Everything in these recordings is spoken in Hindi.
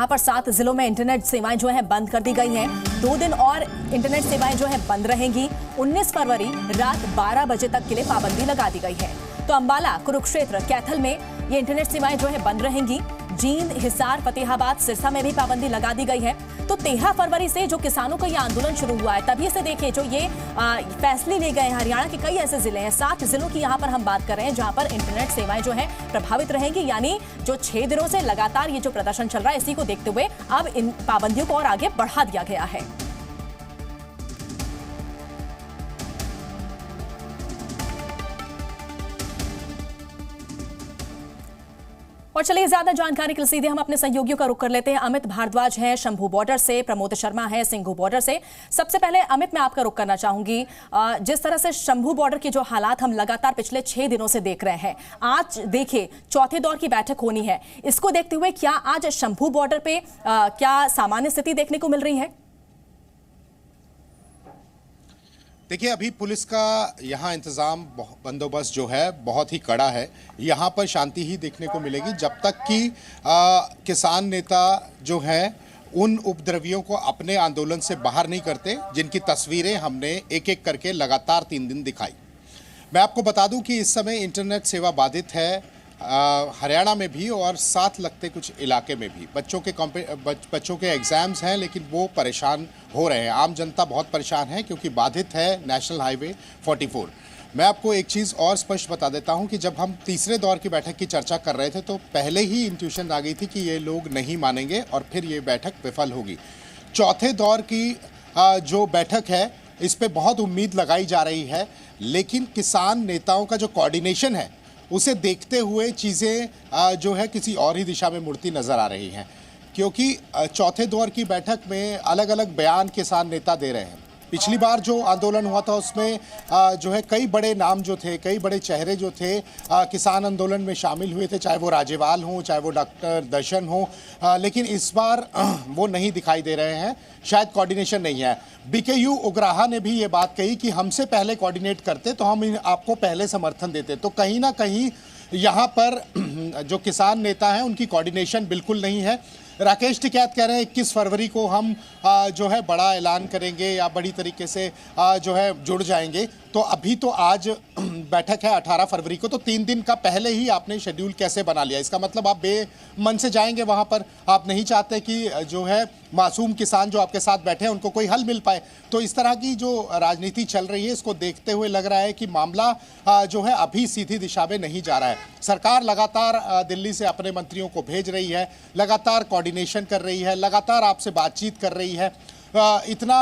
यहाँ पर 7 जिलों में इंटरनेट सेवाएं जो है बंद कर दी गई हैं। 2 दिन और इंटरनेट सेवाएं जो है बंद रहेंगी। 19 फरवरी रात 12 बजे तक के लिए पाबंदी लगा दी गई है। तो अंबाला, कुरुक्षेत्र, कैथल में ये इंटरनेट सेवाएं जो है बंद रहेंगी। जींद, हिसार, फतेहाबाद, सिरसा में भी पाबंदी लगा दी गई है। तो 13 फरवरी से जो किसानों का ये आंदोलन शुरू हुआ है, तभी से देखिए जो ये फैसले लिए गए हैं। हरियाणा के कई ऐसे जिले हैं, 7 जिलों की यहाँ पर हम बात कर रहे हैं, जहां पर इंटरनेट सेवाएं जो है प्रभावित रहेंगी। यानी जो 6 दिनों से लगातार ये जो प्रदर्शन चल रहा है, इसी को देखते हुए अब इन पाबंदियों को और आगे बढ़ा दिया गया है। और चलिए ज्यादा जानकारी के लिए सीधे हम अपने सहयोगियों का रुख कर लेते हैं। अमित भारद्वाज हैं शंभू बॉर्डर से, प्रमोद शर्मा है सिंघू बॉर्डर से। सबसे पहले अमित, मैं आपका रुख करना चाहूंगी। जिस तरह से शंभू बॉर्डर के जो हालात हम लगातार पिछले 6 दिनों से देख रहे हैं, आज देखिए चौथे दौर की बैठक होनी है। इसको देखते हुए क्या आज शंभू बॉर्डर पे क्या सामान्य स्थिति देखने को मिल रही है? देखिए, अभी पुलिस का यहाँ इंतज़ाम बंदोबस्त जो है बहुत ही कड़ा है। यहाँ पर शांति ही देखने को मिलेगी जब तक कि किसान नेता जो हैं उन उपद्रवियों को अपने आंदोलन से बाहर नहीं करते, जिनकी तस्वीरें हमने एक एक करके लगातार 3 दिन दिखाई। मैं आपको बता दूं कि इस समय इंटरनेट सेवा बाधित है हरियाणा में भी और साथ लगते कुछ इलाके में भी। बच्चों के एग्ज़ाम्स हैं, लेकिन वो परेशान हो रहे हैं। आम जनता बहुत परेशान है क्योंकि बाधित है नेशनल हाईवे 44। मैं आपको एक चीज़ और स्पष्ट बता देता हूं कि जब हम तीसरे दौर की बैठक की चर्चा कर रहे थे, तो पहले ही इंट्यूशन आ गई थी कि ये लोग नहीं मानेंगे और फिर ये बैठक विफल होगी। चौथे दौर की जो बैठक है, इस पर बहुत उम्मीद लगाई जा रही है, लेकिन किसान नेताओं का जो कोऑर्डिनेशन है, उसे देखते हुए चीज़ें जो है किसी और ही दिशा में मुड़ती नज़र आ रही हैं। क्योंकि चौथे दौर की बैठक में अलग अलग बयान किसान नेता दे रहे हैं। पिछली बार जो आंदोलन हुआ था उसमें जो है कई बड़े नाम जो थे, कई बड़े चेहरे जो थे किसान आंदोलन में शामिल हुए थे, चाहे वो राजेवाल हों, चाहे वो डॉक्टर दर्शन हों, लेकिन इस बार वो नहीं दिखाई दे रहे हैं। शायद कोऑर्डिनेशन नहीं है। बीकेयू उग्राहा ने भी ये बात कही कि हमसे पहले कोऑर्डिनेट करते तो हम आपको पहले समर्थन देते। तो कहीं ना कहीं यहाँ पर जो किसान नेता हैं उनकी कोऑर्डिनेशन बिल्कुल नहीं है। राकेश टिकैत कह रहे हैं 21 फरवरी को हम जो है बड़ा ऐलान करेंगे या बड़ी तरीके से जो है जुड़ जाएंगे। तो अभी तो आज बैठक है 18 फरवरी को, तो 3 दिन का पहले ही आपने शेड्यूल कैसे बना लिया? इसका मतलब आप बेमन से जाएंगे वहाँ पर, आप नहीं चाहते कि जो है मासूम किसान जो आपके साथ बैठे हैं उनको कोई हल मिल पाए। तो इस तरह की जो राजनीति चल रही है, इसको देखते हुए लग रहा है कि मामला जो है अभी सीधी दिशा में नहीं जा रहा है। सरकार लगातार दिल्ली से अपने मंत्रियों को भेज रही है, लगातार कोऑर्डिनेशन कर रही है, लगातार आपसे बातचीत कर रही है। इतना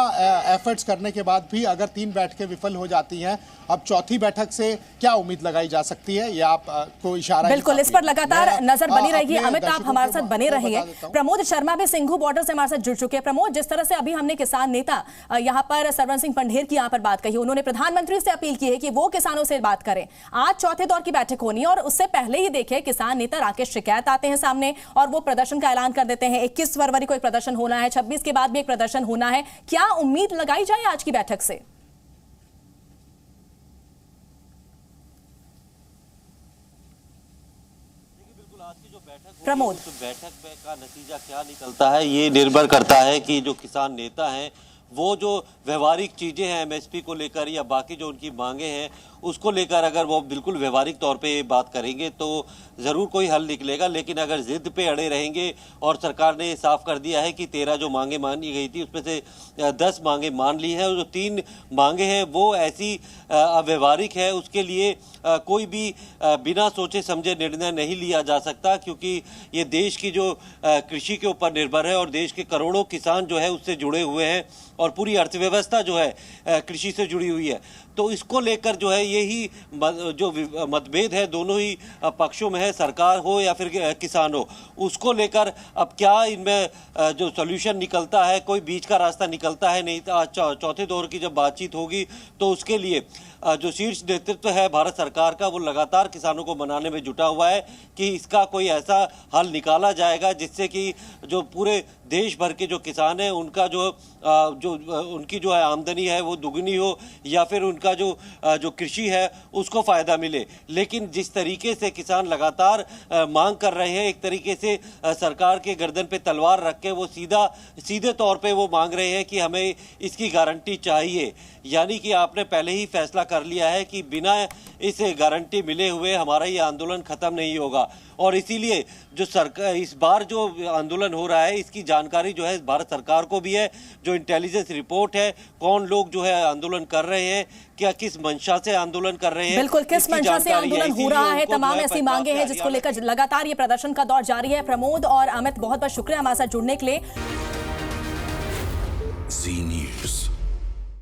एफर्ट्स करने के बाद भी अगर 3 बैठकें विफल हो जाती हैं, अब चौथी बैठक से क्या उम्मीद लगाई जा सकती है? ये आप को इशारा बिल्कुल, इस पर लगातार नजर बनी रहेगी। अमित, आप हमारे साथ बने रहिए। प्रमोद शर्मा भी सिंघू बॉर्डर से हमारे साथ जुड़ चुके हैं। प्रमोद, जिस तरह से अभी हमने किसान नेता यहाँ पर सरवन सिंह पंढेर की यहाँ पर बात कही, उन्होंने प्रधानमंत्री से अपील की है कि वो किसानों से बात करें। आज चौथे दौर की बैठक होनी है और उससे पहले ही देखे किसान नेता राकेश टिकैत आते हैं सामने और वो प्रदर्शन का ऐलान कर देते हैं। 21 फरवरी को एक प्रदर्शन होना है, 26 के बाद भी एक प्रदर्शन होना है। क्या उम्मीद लगाई जाए आज की बैठक से? प्रमोद, बैठक का नतीजा क्या निकलता है, ये निर्भर करता है कि जो किसान नेता हैं वो जो व्यवहारिक चीज़ें हैं एमएसपी को लेकर या बाकी जो उनकी मांगे हैं उसको लेकर अगर वो बिल्कुल व्यवहारिक तौर पे बात करेंगे तो ज़रूर कोई हल निकलेगा। लेकिन अगर ज़िद पे अड़े रहेंगे, और सरकार ने साफ कर दिया है कि 13 जो मांगे मानी गई थी उसमें से 10 मांगे मान ली हैं और जो 3 मांगे हैं वो ऐसी अव्यवहारिक है, उसके लिए कोई भी बिना सोचे समझे निर्णय नहीं लिया जा सकता, क्योंकि ये देश की जो कृषि के ऊपर निर्भर है और देश के करोड़ों किसान जो है उससे जुड़े हुए हैं और पूरी अर्थव्यवस्था जो है कृषि से जुड़ी हुई है। तो इसको लेकर जो है यही जो मतभेद है दोनों ही पक्षों में है, सरकार हो या फिर किसान हो, उसको लेकर अब क्या इनमें जो सॉल्यूशन निकलता है, कोई बीच का रास्ता निकलता है। नहीं तो चौथे दौर की जब बातचीत होगी तो उसके लिए जो शीर्ष नेतृत्व है भारत सरकार का, वो लगातार किसानों को मनाने में जुटा हुआ है कि इसका कोई ऐसा हल निकाला जाएगा जिससे कि जो पूरे देश भर के जो किसान हैं उनका जो उनकी जो है आमदनी है वो दुगनी हो या फिर उनका उनका जो कृषि है उसको फायदा मिले। लेकिन जिस तरीके से किसान लगातार मांग कर रहे हैं, एक तरीके से सरकार के गर्दन पे तलवार रख के वो सीधे तौर पे वो मांग रहे हैं कि हमें इसकी गारंटी चाहिए, यानी कि आपने पहले ही फैसला कर लिया है कि बिना इस गारंटी मिले हुए हमारा ये आंदोलन खत्म नहीं होगा। और इसीलिए जो सरकार इस बार जो आंदोलन हो रहा है इसकी जानकारी जो है भारत सरकार को भी है, जो इंटेलिजेंस रिपोर्ट है, कौन लोग जो है आंदोलन कर रहे हैं, क्या किस मंशा से आंदोलन कर रहे हैं, बिल्कुल किस मंशा से आंदोलन हो रहा है, तमाम ऐसी मांगे हैं जिसको लेकर लगातार ये प्रदर्शन का दौर जारी है। प्रमोद और अमित, बहुत बहुत शुक्रिया हमारे साथ जुड़ने के लिए।